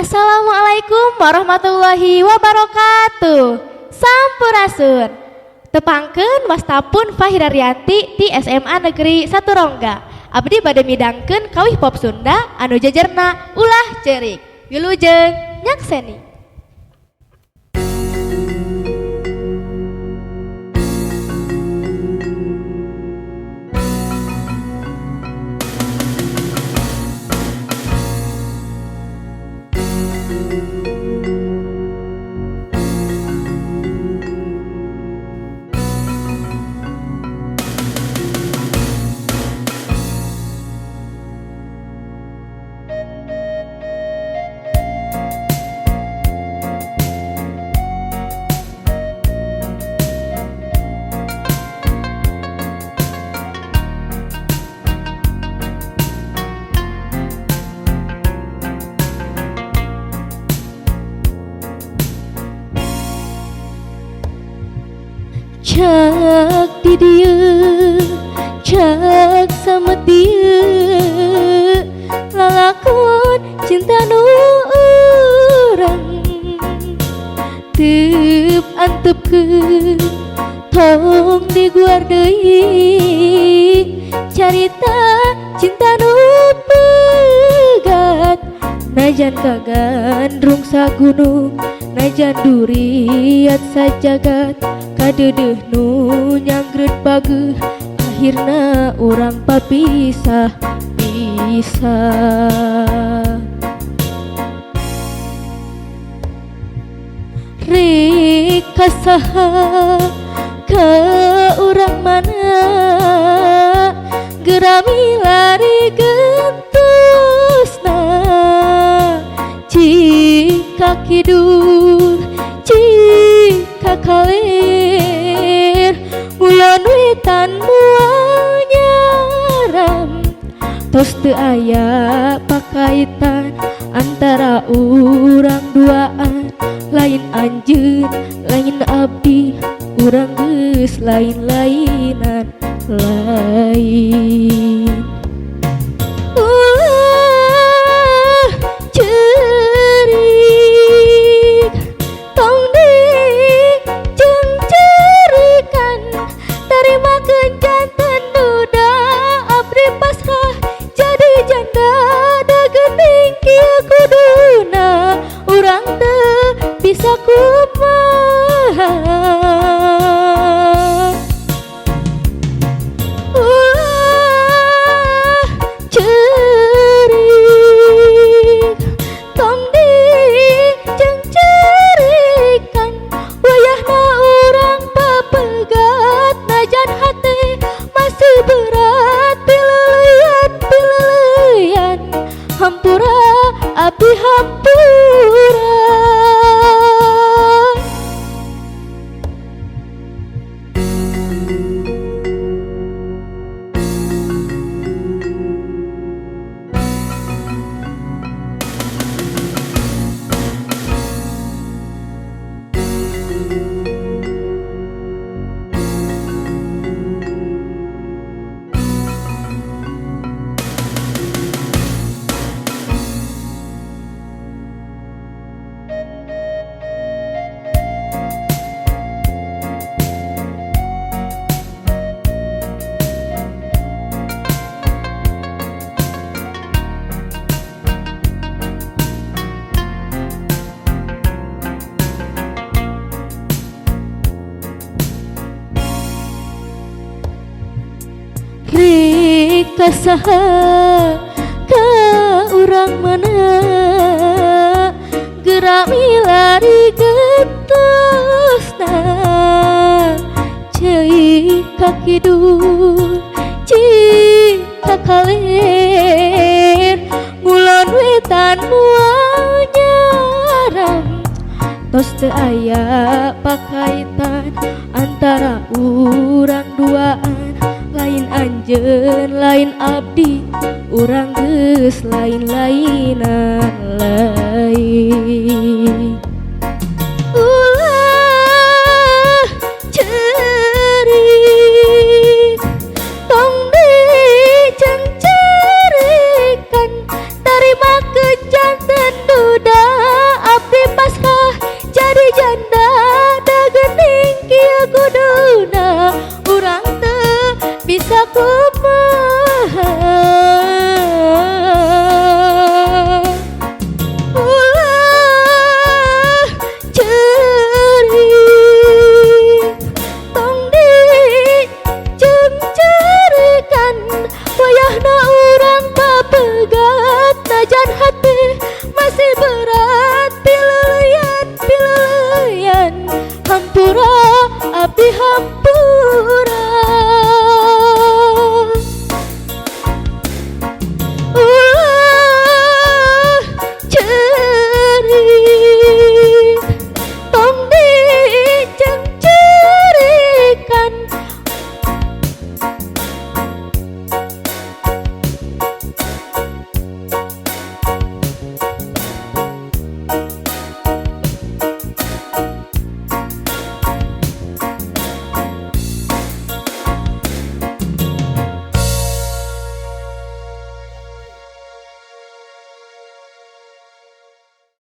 Assalamualaikum warahmatullahi wabarakatuh. Sampurasun. Tepangkeun wastapun Fahira Rianti di SMA Negeri 1 Rongga. Abdi bade midangkeun kawih pop Sunda anu jejerna ulah cerik. Wilujeng nyakseni. Cak di dieu, cak sama dieu, lalakon cinta nu urang teup antepkeun tong diguar deui carita cinta nu pegat najan kagandrung sagunung najan duriat sajagat kadeudeut nu nyanggeut bageuh akhirna urang papisah rek kasaha ka urang mana gerami lari gentosna cika kidul cika kaler mulon wetan moal nyaram tos teu aya pakaitan antara urang duaan lain anjeun lain abdi urang geus lain-lainan lain ulah cerik tong deui jeung cerikan tarimakeun janten duda abdi pasrah jadi janda da geuning kieu kuduna urang teu bisa kumaha ulah cerik tong deui jeung cerikan wayahna urang papegat najan hate masih berat pileuyan hampura abdi hampura. Rek kasaha ka urang mana gerami lari gentosna ceuing ka kidul cika kaler mulon wetan moal nyaram tos teu aya pakaitan antara urang duaan lain anjeun lain abdi urang geus lain-lainan lain